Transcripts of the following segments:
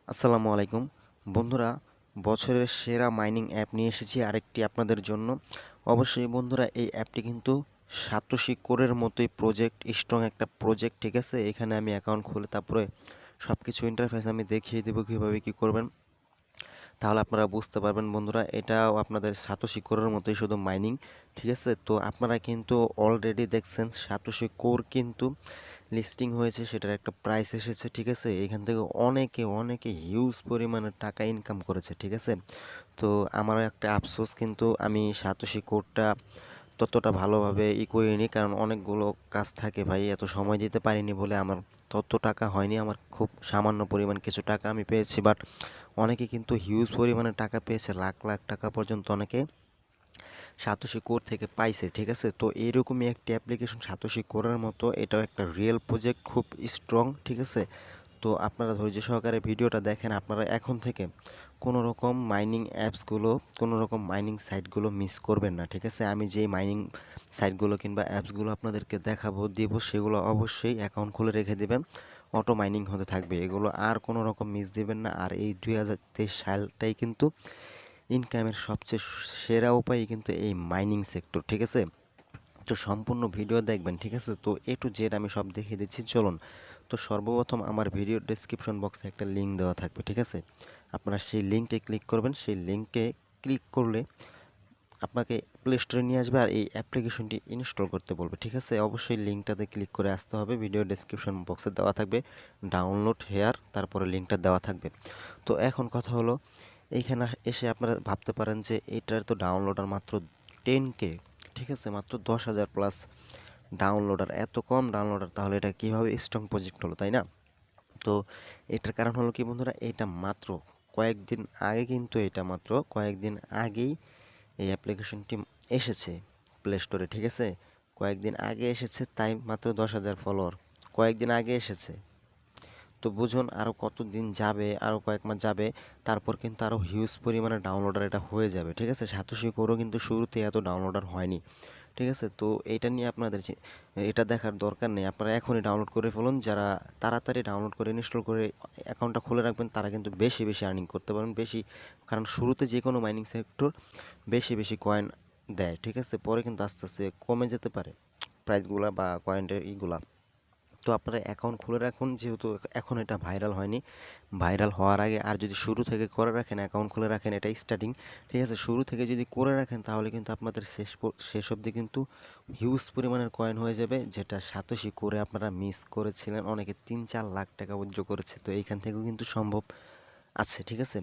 আসসালামু আলাইকুম বন্ধুরা, বছরের সেরা মাইনিং অ্যাপ নিয়ে এসেছি আরেকটি আপনাদের জন্য। অবশ্যই বন্ধুরা, এই অ্যাপটি কিন্তু সাতোশি কোরের মতোই স্ট্রং একটা প্রজেক্ট, ঠিক আছে। এখানে আমি অ্যাকাউন্ট খুলে তারপরে সব কিছু ইন্টারফেস আমি দেখিয়ে দেবো কীভাবে কী করবেন, তাহলে আপনারা বুঝতে পারবেন বন্ধুরা। এটাও আপনাদের সাতোশি কোরের মতোই, শুধু মাইনিং, ঠিক আছে। তো আপনারা কিন্তু অলরেডি দেখছেন সাতোশি কোর কিন্তু লিস্টিং হয়েছে, সেটার একটা প্রাইস এসেছে, ঠিক আছে। এখান থেকে অনেকে অনেকে হিউজ পরিমাণে টাকা ইনকাম করেছে, ঠিক আছে। তো আমার একটা আফসোস, কিন্তু আমি সাতোশি কোডটা ততটা ভালোভাবে করিনি, কারণ অনেকগুলো কাজ থাকে ভাই, এত সময় দিতে পারিনি বলে আমার তত টাকা হয়নি। আমার খুব সামান্য পরিমাণ কিছু টাকা আমি পেয়েছি, বাট অনেকে কিন্তু হিউজ পরিমাণে টাকা পেয়েছে, লাখ লাখ টাকা পর্যন্ত অনেকে সাতোশি কোর থেকে পাইছে, ঠিক আছে। তো এইরকমই একটি অ্যাপ্লিকেশন সাতোশি কোরের মতো, এটাও একটা রিয়েল প্রজেক্ট, খুব স্ট্রং, ঠিক আছে। তো আপনারা ধৈর্য সহকারে ভিডিওটা দেখেন। আপনারা এখন থেকে কোনো রকম মাইনিং অ্যাপসগুলো, কোনো রকম মাইনিং সাইটগুলো মিস করবেন না, ঠিক আছে। আমি যেই মাইনিং সাইটগুলো কিংবা অ্যাপসগুলো আপনাদেরকে দিব, সেগুলো অবশ্যই অ্যাকাউন্ট খুলে রেখে দেবেন, অটো মাইনিং হতে থাকবে, এগুলো আর কোনো রকম মিস দিবেন না। আর এই 2023 সালটাই কিন্তু ইনকামের সবচেয়ে সেরা উপায় কিন্তু এই মাইনিং সেক্টর, ঠিক আছে। তো সম্পূর্ণ ভিডিও দেখবেন, ঠিক আছে। তো এ টু জেড আমি সব দেখিয়ে দিচ্ছি, চলুন। তো সর্বপ্রথম আমার ভিডিও ডেসক্রিপশন বক্সে একটা লিঙ্ক দেওয়া থাকবে, ঠিক আছে। আপনারা সেই লিঙ্কে ক্লিক করবেন, সেই লিঙ্কে ক্লিক করলে আপনাকে প্লে স্টোরে নিয়ে আসবে আর এই অ্যাপ্লিকেশনটি ইনস্টল করতে বলবে, ঠিক আছে। অবশ্যই লিঙ্কটাতে ক্লিক করে আসতে হবে, ভিডিও ডেসক্রিপশন বক্সে দেওয়া থাকবে ডাউনলোড হেয়ার, তারপরে লিঙ্কটা দেওয়া থাকবে। তো এখন কথা হলো, এইখানে এসে আপনারা ভাবতে পারেন যে এটার তো ডাউনলোডার মাত্র 10K, ঠিক আছে, মাত্র 10,000 প্লাস ডাউনলোডার, এত কম ডাউনলোডার, তাহলে এটা কীভাবে স্ট্রং প্রজেক্ট হলো, তাই না? তো এটার কারণ হলো কি বন্ধুরা, এটা মাত্র কয়েকদিন আগে, কিন্তু এটা মাত্র কয়েকদিন আগেই এই অ্যাপ্লিকেশনটি এসেছে প্লে স্টোরে, ঠিক আছে। কয়েকদিন আগে এসেছে, তাই মাত্র 10,000 ফলোয়ার, কয়েকদিন আগে এসেছে। তো বুঝুন আরও কত দিন যাবে, আরও কয়েক মাস যাবে, তারপর কিন্তু আরও হিউজ পরিমাণে ডাউনলোডার এটা হয়ে যাবে, ঠিক আছে। সাতোশি কোরও কিন্তু শুরুতে এত ডাউনলোডার হয়নি, ঠিক আছে। তো এটা নিয়ে আপনাদের এটা দেখার দরকার নেই, আপনারা এখনই ডাউনলোড করে ফেলুন। যারা তাড়াতাড়ি ডাউনলোড করে ইনস্টল করে অ্যাকাউন্টটা খুলে রাখবেন, তারা কিন্তু বেশি বেশি আর্নিং করতে পারবেন, বেশি, কারণ শুরুতে যে কোনো মাইনিং সেক্টর বেশি বেশি কয়েন দেয়, ঠিক আছে। পরে কিন্তু আস্তে আস্তে কমে যেতে পারে প্রাইসগুলা বা কয়েনের ইগুলা। তো আপনারা অ্যাকাউন্ট খুলে রাখুন, যেহেতু এখন এটা ভাইরাল হয়নি, ভাইরাল হওয়ার আগে আর যদি শুরু থেকে করে রাখেন, অ্যাকাউন্ট খুলে রাখেন, এটা স্টার্টিং, ঠিক আছে। শুরু থেকে যদি করে রাখেন, তাহলে কিন্তু আপনাদের শেষ অবধি কিন্তু হিউজ পরিমাণের কয়েন হয়ে যাবে, যেটা সাতোশি করে আপনারা মিস করেছিলেন। অনেকে 3-4 লাখ টাকা উইথড্র করেছে, তো এইখান থেকেও কিন্তু সম্ভব আছে, ঠিক আছে।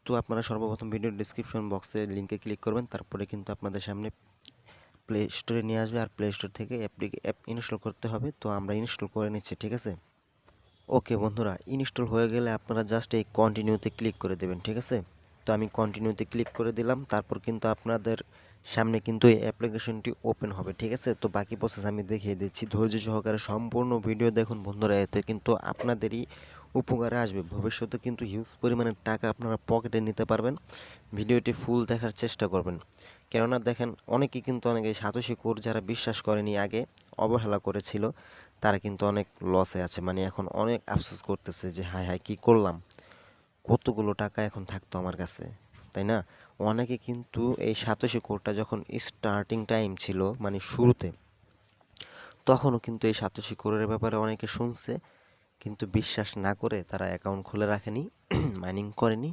তো আপনারা সর্বপ্রথম ভিডিও ডিসক্রিপশন বক্সে লিঙ্কে ক্লিক করবেন, তারপরে কিন্তু আপনাদের সামনে প্লে স্টোরে নিয়ে আসবে, আর প্লে স্টোর থেকে অ্যাপ ইনস্টল করতে হবে। তো আমরা ইনস্টল করে নিচ্ছি, ঠিক আছে। ওকে বন্ধুরা, ইনস্টল হয়ে গেলে আপনারা জাস্ট এই কন্টিনিউতে ক্লিক করে দেবেন, ঠিক আছে। তো আমি কন্টিনিউতে ক্লিক করে দিলাম, তারপর কিন্তু আপনাদের সামনে কিন্তু এই অ্যাপ্লিকেশনটি ওপেন হবে, ঠিক আছে। তো বাকি প্রসেস আমি দেখিয়ে দিচ্ছি, ধৈর্য সহকারে সম্পূর্ণ ভিডিও দেখুন বন্ধুরা, এতে কিন্তু আপনাদেরই উপকারে আসবে, ভবিষ্যতে কিন্তু হিউজ পরিমাণের টাকা আপনারা পকেটে নিতে পারবেন। ভিডিওটি ফুল দেখার চেষ্টা করবেন, কেননা দেখেন অনেকেই কিন্তু অনেকে সাতোশি কোর যারা বিশ্বাস করেনি, আগে অবহেলা করেছিল, তারা কিন্তু অনেক লসে আছে, মানে এখন অনেক আফসোস করতেছে যে হায় হায় কী করলাম, কতগুলো টাকা এখন থাকতো আমার কাছে, তাই না? অনেকে কিন্তু এই সাতোশি কোরটা যখন স্টার্টিং টাইম ছিল, মানে শুরুতে, তখনও কিন্তু এই সাতোশি কোরের ব্যাপারে অনেকে শুনছে, কিন্তু বিশ্বাস না করে তারা অ্যাকাউন্ট খুলে রাখেনি, মাইনিং করেনি,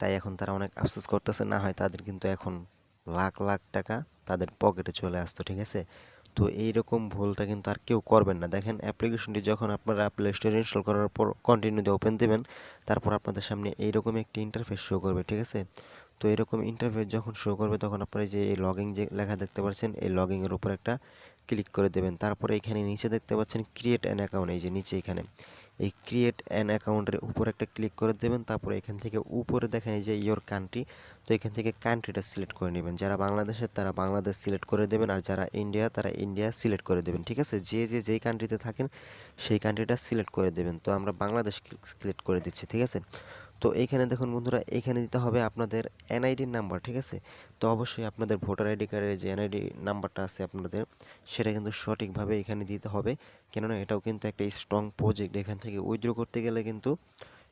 তাই এখন তারা অনেক আফসোস করতেছে, না হয় তাদের কিন্তু এখন লাখ লাখ টাকা তাদের পকেটে চলে আসতো, ঠিক আছে। তো এইরকম ভুলটা কিন্তু আর কেউ করবেন না। দেখেন অ্যাপ্লিকেশনটি যখন আপনারা প্লে স্টোরে ইনস্টল করার পর কন্টিনিউ দিয়ে ওপেন দেবেন, তারপর আপনাদের সামনে এইরকম একটি ইন্টারফেস শো করবে, ঠিক আছে। তো এরকম ইন্টারফেস যখন শো করবে, তখন আপনারা যে এই লগইন যে লেখা দেখতে পাচ্ছেন, এই লগইনের উপর একটা ক্লিক করে দেবেন। তারপরে এখানে নিচে দেখতে পাচ্ছেন ক্রিয়েট অ্যান অ্যাকাউন্ট, এই যে নিচে এখানে এই ক্রিয়েট অ্যান অ্যাকাউন্টের উপর একটা ক্লিক করে দেবেন। তারপরে এখান থেকে উপরে দেখেন এই যে ইয়োর কান্ট্রি, তো এখান থেকে কান্ট্রিটা সিলেক্ট করে নেবেন, যারা বাংলাদেশের তারা বাংলাদেশ সিলেক্ট করে দেবেন, আর যারা ইন্ডিয়া তারা ইন্ডিয়া সিলেক্ট করে দেবেন, ঠিক আছে। যেই কান্ট্রিতে থাকেন সেই কান্ট্রিটা সিলেক্ট করে দেবেন। তো আমরা বাংলাদেশ সিলেক্ট করে দিচ্ছি, ঠিক আছে। তো এইখানে দেখুন বন্ধুরা, এইখানে দিতে হবে আপনাদের এনআইডির নাম্বার, ঠিক আছে। তো অবশ্যই আপনাদের ভোটার আইডি কার্ডের যে এনআইডি নাম্বারটা আছে আপনাদের, সেটা কিন্তু সঠিকভাবে এখানে দিতে হবে, কেননা এটাও কিন্তু একটা স্ট্রং প্রজেক্ট, এখান থেকে উইথড্র করতে গেলে কিন্তু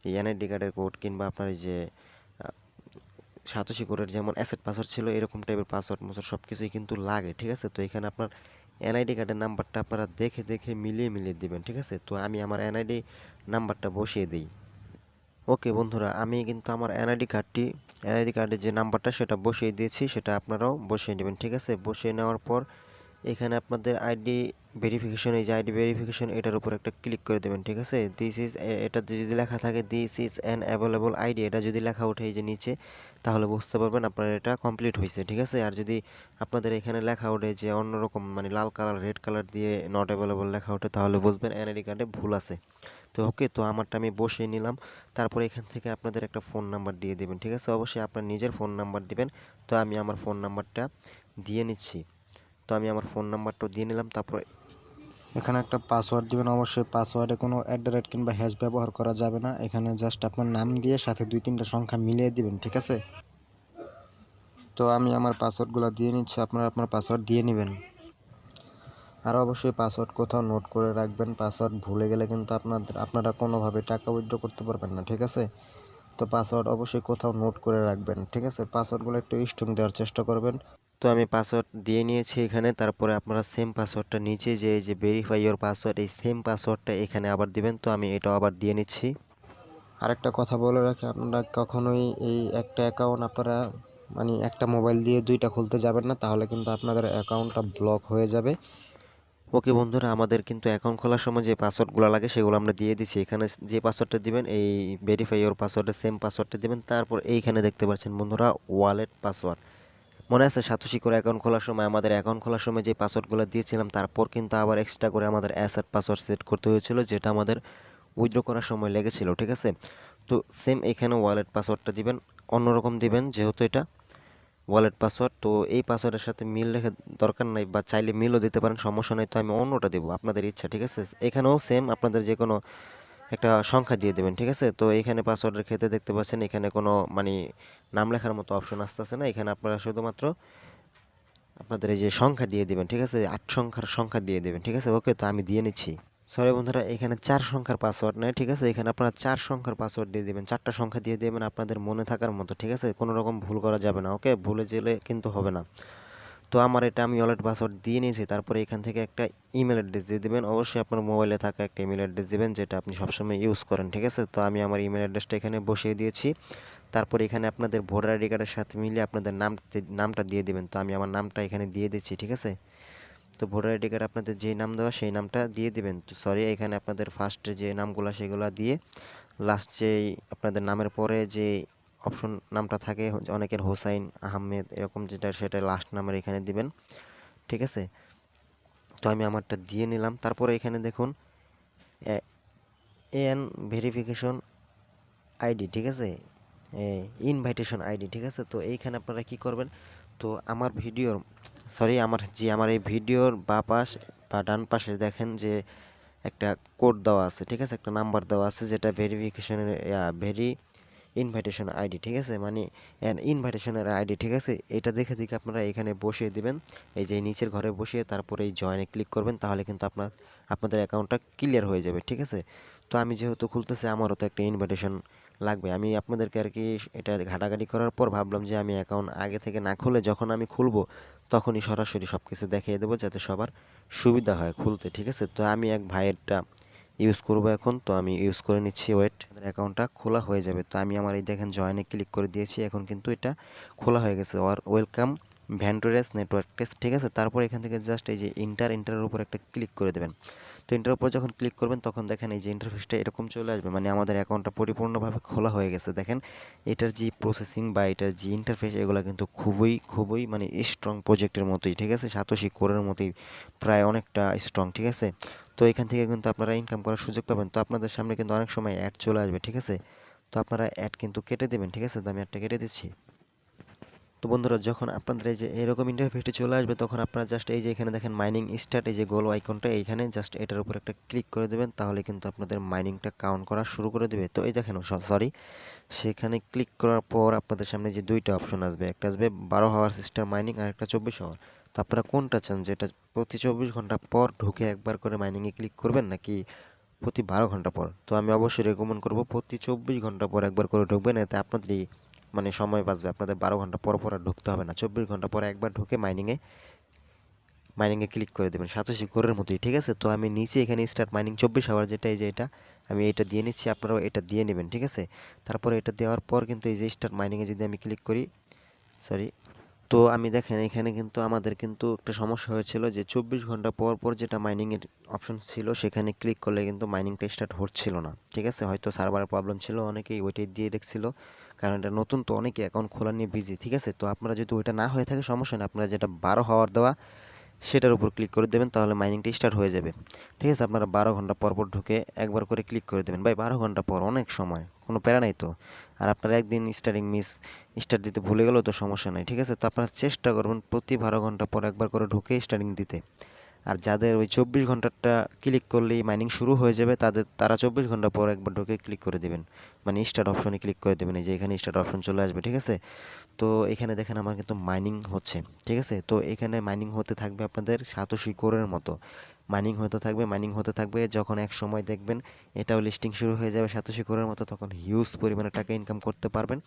এই এনআইডি কার্ডের কোড কিংবা আপনার এই যে সাতোশি কোরের যেমন অ্যাসেট পাসওয়ার্ড ছিল এরকম টাইপের পাসওয়ার্ড মোসওয়ার্ড সব কিছুই কিন্তু লাগে, ঠিক আছে। তো এখানে আপনার এনআইডি কার্ডের নাম্বারটা আপনারা দেখে দেখে মিলিয়ে মিলিয়ে দিবেন, ঠিক আছে। তো আমি আমার এনআইডি নাম্বারটা বসিয়ে দিই। ওকে বন্ধুরা, আমি কিন্তু আমার এনআইডি কার্ডের যে নাম্বারটা সেটা বসিয়ে দিয়েছি, সেটা আপনারাও বসিয়ে নেবেন, ঠিক আছে। বসিয়ে নেওয়ার পর এখানে আপনাদের আইডি ভেরিফিকেশন, এই যে আইডি ভেরিফিকেশন এটার উপর একটা ক্লিক করে দেবেন, ঠিক আছে। এটাতে যদি লেখা থাকে this is an available ID, এটা যদি লেখা ওঠে এই যে নিচে, তাহলে বুঝতে পারবেন আপনার এটা কমপ্লিট হয়েছে, ঠিক আছে। আর যদি আপনাদের এখানে লেখা ওঠে যে অন্যরকম মানে লাল কালার রেড কালার দিয়ে নট অ্যাভেলেবল লেখা ওঠে, তাহলে বুঝবেন এনআইডি কার্ডে ভুল আছে। তো ওকে, তো আমারটা আমি বসিয়ে নিলাম। তারপরে এখান থেকে আপনাদের একটা ফোন নাম্বার দিয়ে দেবেন, ঠিক আছে। অবশ্যই আপনার নিজের ফোন নাম্বার দিবেন। তো আমি আমার ফোন নাম্বারটা দিয়ে নিচ্ছি। তো আমি আমার ফোন নাম্বারটা দিয়ে নিলাম। তারপরে এখানে একটা পাসওয়ার্ড দিবেন, অবশ্যই পাসওয়ার্ডে কোনো @ কিংবা হ্যাশ ব্যবহার করা যাবে না। এখানে জাস্ট আপনার নাম দিয়ে সাথে 2-3টা সংখ্যা মিলিয়ে দিবেন, ঠিক আছে। তো আমি আমার পাসওয়ার্ডগুলো দিয়ে নিচ্ছি, আপনারা আপনার পাসওয়ার্ড দিয়ে নেবেন। আর অবশ্যই পাসওয়ার্ড কোথাও নোট করে রাখবেন, পাসওয়ার্ড ভুলে গেলে কিন্তু আপনারা কোনোভাবে টাকা উইথড্র করতে পারবেন না, ঠিক আছে। তো পাসওয়ার্ড অবশ্যই কোথাও নোট করে রাখবেন, ঠিক আছে। পাসওয়ার্ডগুলো একটু স্ট্রং দেওয়ার চেষ্টা করবেন। তো আমি পাসওয়ার্ড দিয়ে নিয়েছি এখানে। তারপরে আপনারা সেম পাসওয়ার্ডটা নিচে যে এই যে ভেরিফাই ইওর পাসওয়ার্ড, এই সেম পাসওয়ার্ডটা এখানে আবার দিবেন। তো আমি এটাও আবার দিয়ে নিচ্ছি। আরেকটা কথা বলে রাখি, আপনারা কখনোই এই একটা অ্যাকাউন্ট আপনারা মানে একটা মোবাইল দিয়ে 2টা খুলতে যাবেন না, তাহলে কিন্তু আপনাদের অ্যাকাউন্টটা ব্লক হয়ে যাবে। ওকে বন্ধুরা, আমাদের কিন্তু অ্যাকাউন্ট খোলার সময় যে পাসওয়ার্ডগুলো লাগে সেগুলো আমরা দিয়ে দিচ্ছি। এখানে যে পাসওয়ার্ডটা দিবেন এই ভেরিফাই ইওর পাসওয়ার্ডের সেম পাসওয়ার্ডটা দিবেন। তারপর এইখানে দেখতে পাচ্ছেন বন্ধুরা ওয়ালেট পাসওয়ার্ড। মনে আছে সাতোশি করে অ্যাকাউন্ট খোলার সময় আমাদের অ্যাকাউন্ট খোলার সময় যে পাসওয়ার্ডগুলো দিয়েছিলাম, তারপর কিন্তু আবার এক্সট্রা করে আমাদের অ্যাসেট পাসওয়ার্ড সেট করতে হয়েছিল, যেটা আমাদের উইথড্র করার সময় লেগেছিল, ঠিক আছে। তো সেম এখানে ওয়ালেট পাসওয়ার্ডটা দিবেন, অন্যরকম দিবেন যেহেতু এটা ওয়ালেট পাসওয়ার্ড। তো এই পাসওয়ার্ডের সাথে মিল রেখে দরকার নাই, বা চাইলে মিলও দিতে পারেন, সমস্যা নেই। তো আমি অন্যটা দেবো, আপনাদের ইচ্ছা, ঠিক আছে। এখানেও সেম আপনাদের যে কোনো একটা সংখ্যা দিয়ে দেবেন, ঠিক আছে। তো এখানে পাসওয়ার্ডের ক্ষেত্রে দেখতে পাচ্ছেন এখানে কোনো মানে নাম লেখার মতো অপশন আসতেছে না। এখানে আপনারা শুধুমাত্র আপনাদের এই যে সংখ্যা দিয়ে দিবেন, ঠিক আছে। 8 সংখ্যার সংখ্যা দিয়ে দিবেন, ঠিক আছে। ওকে, তো আমি দিয়ে নিচ্ছি। সরি বন্ধুরা, এখানে 4 সংখ্যার পাসওয়ার্ড নেই, ঠিক আছে। এখানে আপনারা 4 সংখ্যার পাসওয়ার্ড দিয়ে দিবেন, 4টা সংখ্যা দিয়ে দেবেন আপনাদের মনে থাকার মতো, ঠিক আছে। কোনো রকম ভুল করা যাবে না, ওকে, ভুলে গেলে কিন্তু হবে না। তো আমার এটা আমি ওয়ালেট পাসওয়ার্ড দিয়ে নিয়েছি। তারপরে এখান থেকে একটা ইমেল অ্যাড্রেস দিয়ে দেবেন, অবশ্যই আপনার মোবাইলে থাকা একটা ইমেল অ্যাড্রেস দেবেন যেটা আপনি সবসময় ইউজ করেন, ঠিক আছে। তো আমি আমার ইমেল অ্যাড্রেসটা এখানে বসিয়ে দিয়েছি। তারপর এখানে আপনাদের ভোটার আইডি কার্ডের সাথে মিলিয়ে আপনাদের নামটা দিয়ে দিবেন। তো আমি আমার নামটা এখানে দিয়ে দিচ্ছি, ঠিক আছে। তো ভোটার আইডি কার্ডে আপনাদের যেই নাম দেওয়া সেই নামটা দিয়ে দিবেন। তো সরি, এখানে আপনাদের ফার্স্টে যে নামগুলো সেগুলো দিয়ে লাস্ট যেই আপনাদের নামের পরে যে অপশন নামটা থাকে, অনেকের হোসাইন আহমেদ এরকম যেটা, সেটা লাস্ট নামের এখানে দিবেন, ঠিক আছে। তো আমি আমারটা দিয়ে নিলাম। তারপরে এখানে দেখুন এন ভেরিফিকেশন আইডি, ঠিক আছে, ইনভাইটেশন আইডি, ঠিক আছে। তো এইখানে আপনারা কি করবেন, তো আমার ভিডিওর আমার এই ভিডিওর পাশ বা ডান পাশে দেখেন যে একটা কোড দেওয়া আছে, ঠিক আছে, একটা নাম্বার দেওয়া আছে যেটা ভেরিফিকেশনের ইনভাইটেশন আইডি, ঠিক আছে, মানে ইনভাইটেশনের আইডি, ঠিক আছে। এটা দেখে দেখে আপনারা এখানে বসিয়ে দিবেন, এই যে নিচের ঘরে বসিয়ে তারপরে এই জয়েনে ক্লিক করবেন, তাহলে কিন্তু আপনাদের অ্যাকাউন্টটা ক্লিয়ার হয়ে যাবে, ঠিক আছে। তো আমি যেহেতু খুলতেছি আমারও তো একটা ইনভাইটেশন লাগবে। আমি আপনাদেরকে আর কি এটা ঘাটাঘাটি করার পর ভাবলাম যে আমি অ্যাকাউন্ট আগে থেকে না খুলে যখন আমি খুলবো তখনই সরাসরি সব কিছু দেখিয়ে দেবো, যাতে সবার সুবিধা হয় খুলতে, ঠিক আছে। তো আমি এক ভাইয়েরটা ইউজ করব এখন। তো আমি ইউজ করে নিচ্ছি, ওয়েট, অ্যাকাউন্টটা খোলা হয়ে যাবে। তো আমি আমার এই দেখেন জয়েনে ক্লিক করে দিয়েছি, এখন কিন্তু এটা খোলা হয়ে গেছে। আর ওয়েলকাম ভ্যান্টোরেস নেটওয়ার্ক টেস্ট, ঠিক আছে। তারপর এখান থেকে জাস্ট এই যে ইন্টারের উপর একটা ক্লিক করে দেবেন। তো এটার উপর যখন ক্লিক করবেন তখন দেখেন এই যে ইন্টারফেসটা এরকম চলে আসবে, মানে আমাদের অ্যাকাউন্টটা পরিপূর্ণভাবে খোলা হয়ে গেছে। দেখেন এটার যে প্রসেসিং বা এটার যে ইন্টারফেস এগুলো কিন্তু খুবই খুবই মানে স্ট্রং প্রজেক্টের মতোই, ঠিক আছে, সাতোশি কোরের মতোই প্রায় অনেকটা স্ট্রং, ঠিক আছে। তো এখান থেকে কিন্তু আপনারা ইনকাম করার সুযোগ পাবেন। তো আপনাদের সামনে কিন্তু অনেক সময় অ্যাড চলে আসবে, ঠিক আছে। তো আপনারা অ্যাড কিন্তু কেটে দেবেন, ঠিক আছে। তো আমি অ্যাডটা কেটে দিচ্ছি। তো বন্ধুরা, যখন আপনাদের এই যে এরকম ইন্টারফেসটি চলে আসবে তখন আপনারা জাস্ট এই যে এখানে দেখেন মাইনিং স্টার্ট, এই যে গোল আইকনটা, এইখানে জাস্ট এটার উপর একটা ক্লিক করে দেবেন, তাহলে কিন্তু আপনাদের মাইনিংটা কাউন্ট করা শুরু করে দেবে। তো এই দেখেন, সরি, সেখানে ক্লিক করার পর আপনাদের সামনে যে দুইটা অপশন আসবে, একটা আসবে 12 আওয়ার সিস্টেম মাইনিং আর একটা 24 আওয়ার। তো আপনারা কোনটা চান, যেটা প্রতি 24 ঘন্টা পর ঢুকে একবার করে মাইনিংয়ে ক্লিক করবেন, নাকি প্রতি 12 ঘন্টা পর। তো আমি অবশ্যই রেকমেন্ড করব প্রতি 24 ঘন্টা পর একবার করে ঢুকবেন, এতে আপনাদেরই মানে সময় বাঁচবে, আপনাদের 12 ঘন্টা পর পর আর ঢুকতে হবে না। 24 ঘন্টা পর একবার ঢুকে মাইনিংয়ে ক্লিক করে দেবেন সাতোশি কোরের মতোই, ঠিক আছে। তো আমি নিচে এখানে স্টার্ট মাইনিং 24 আওয়ার, যেটা এই যে এটা আমি এটা দিয়ে নিচ্ছি, আপনারাও এটা দিয়ে নেবেন, ঠিক আছে। তারপরে এটা দেওয়ার পর কিন্তু এই যে স্টার্ট মাইনিংয়ে যদি আমি ক্লিক করি, সরি, তো আমি দেখেন এখানে কিন্তু আমাদের কিন্তু একটা সমস্যা হয়েছিল যে 24 ঘন্টা পর পর যেটা মাইনিংয়ের অপশন ছিল সেখানে ক্লিক করলে কিন্তু মাইনিংটা স্টার্ট হচ্ছিল না, ঠিক আছে। হয়তো সার্ভারের প্রবলেম ছিল, অনেকেই ওইটাই দিয়ে দেখছিল, কারণ এটা নতুন তো অনেকে অ্যাকাউন্ট খোলা নিয়ে বিজি, ঠিক আছে। তো আপনারা যদি ওইটা না হয়ে থাকে সমস্যা নেই, আপনারা যেটা 12 আওয়ার দেওয়া সেটার উপর ক্লিক করে দেবেন, তাহলে মাইনিংটা স্টার্ট হয়ে যাবে, ঠিক আছে। আপনারা 12 ঘন্টা পর পর ঢুকে একবার করে ক্লিক করে দেবেন। ভাই 12 ঘন্টা পর অনেক সময়, কোনো প্যারা নাই তো। আর আপনারা একদিন স্টার্ট দিতে ভুলে গেলেও তো সমস্যা নাই, ঠিক আছে। তো আপনারা চেষ্টা করবেন প্রতি 12 ঘন্টা পর একবার করে ঢুকে স্টার্টিং দিতে। আর যাদের ওই 24 ঘন্টাটা ক্লিক করলেই মাইনিং শুরু হয়ে যাবে, তারা 24 ঘন্টা পর একবার ঢুকে ক্লিক করে দেবেন, মানে স্টার্ট অপশনে ক্লিক করে দেবেন, এই যে এখানে স্টার্ট অপশন চলে আসবে, ঠিক আছে। তো এখানে দেখেন আমার কিন্তু মাইনিং হচ্ছে, ঠিক আছে। তো এখানে মাইনিং হতে থাকবে আপনাদের সাতোশি কোরের মতো, মাইনিং হতে থাকবে, যখন এক সময় দেখবেন এটাও লিস্টিং শুরু হয়ে যাবে সাতোশি কোরের মতো, তখন হিউজ পরিমাণে টাকা ইনকাম করতে পারবেন।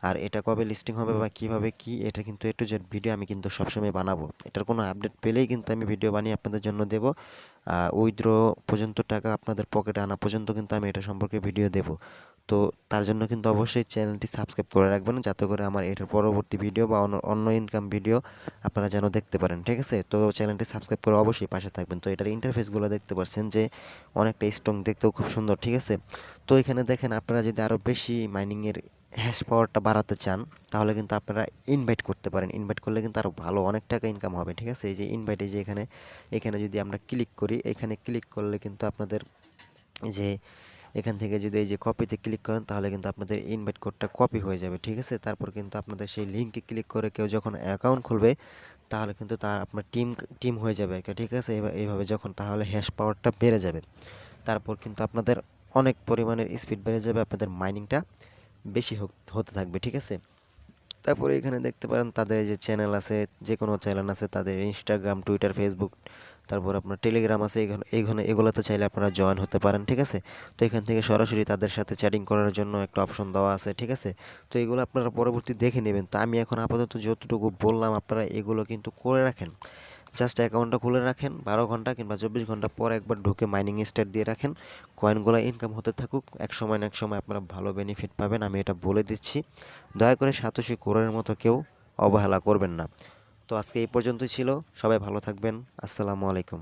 আর এটা কবে লিস্টিং হবে বা কীভাবে কী, এটা কিন্তু A to Z ভিডিও আমি কিন্তু সবসময় বানাবো। এটার কোনো আপডেট পেলেই কিন্তু আমি ভিডিও বানিয়ে আপনাদের জন্য দেবো। উইথড্র পর্যন্ত টাকা আপনাদের পকেটে আনা পর্যন্ত কিন্তু আমি এটা সম্পর্কে ভিডিও দেবো। তো তার জন্য কিন্তু অবশ্যই চ্যানেলটি সাবস্ক্রাইব করে রাখবেন, যাতে করে আমার এটার পরবর্তী ভিডিও বা অন্য ইনকাম ভিডিও আপনারা যেন দেখতে পারেন, ঠিক আছে। তো চ্যানেলটি সাবস্ক্রাইব করে অবশ্যই পাশে থাকবেন। তো এটার ইন্টারফেসগুলো দেখতে পাচ্ছেন যে অনেকটা স্ট্রং, দেখতেও খুব সুন্দর, ঠিক আছে। তো এখানে দেখেন আপনারা যদি আরও বেশি মাইনিংয়ের হ্যাশ পাওয়ারটা বাড়াতে চান, তাহলে কিন্তু আপনারা ইনভাইট করতে পারেন। ইনভাইট করলে কিন্তু আরও ভালো অনেক টাকা ইনকাম হবে, ঠিক আছে। এই যে ইনভাইট, এই যে এখানে যদি আমরা ক্লিক করি, এখানে ক্লিক করলে কিন্তু আপনাদের যে এখান থেকে যদি এই যে কপিতে ক্লিক করেন, তাহলে কিন্তু আপনাদের ইনভাইট কোডটা কপি হয়ে যাবে, ঠিক আছে। তারপর কিন্তু আপনাদের সেই লিঙ্কে ক্লিক করে কেউ যখন অ্যাকাউন্ট খুলবে, তাহলে কিন্তু তার আপনার টিম হয়ে যাবে একটা, ঠিক আছে। এইভাবে যখন, তাহলে হ্যাশ পাওয়ারটা বেড়ে যাবে। তারপর কিন্তু আপনাদের অনেক পরিমাণের স্পিড বেড়ে যাবে, আপনাদের মাইনিংটা বেশি হতে থাকবে, ঠিক আছে। তারপরে এখানে দেখতে পারেন তাদের যে চ্যানেল আছে, যে কোনো চ্যানেল আছে, তাদের ইনস্টাগ্রাম, টুইটার, ফেসবুক, তারপর আপনার টেলিগ্রাম আছে, এগুলোতে চাইলে আপনারা জয়েন হতে পারেন, ঠিক আছে। তো এখান থেকে সরাসরি তাদের সাথে চ্যাটিং করার জন্য একটা অপশন দেওয়া আছে, ঠিক আছে। তো এগুলো আপনারা পরবর্তী দেখে নেবেন। তো আমি এখন আপাতত যতটুকু বললাম, আপনারা এগুলো কিন্তু করে রাখেন, জাস্ট অ্যাকাউন্টটা খুলে রাখেন, 12 ঘন্টা কিংবা 24 ঘন্টা পর একবার ঢুকে মাইনিং স্টার্ট দিয়ে রাখেন, কয়েনগুলো ইনকাম হতে থাকুক, এক সময় না এক সময় আপনারা ভালো বেনিফিট পাবেন, আমি এটা বলে দিচ্ছি। দয়া করে সাতোশি কোরের মতো কেউ অবহেলা করবেন না। তো আজকে এই পর্যন্তই ছিল, সবাই ভালো থাকবেন, আসসালামু আলাইকুম।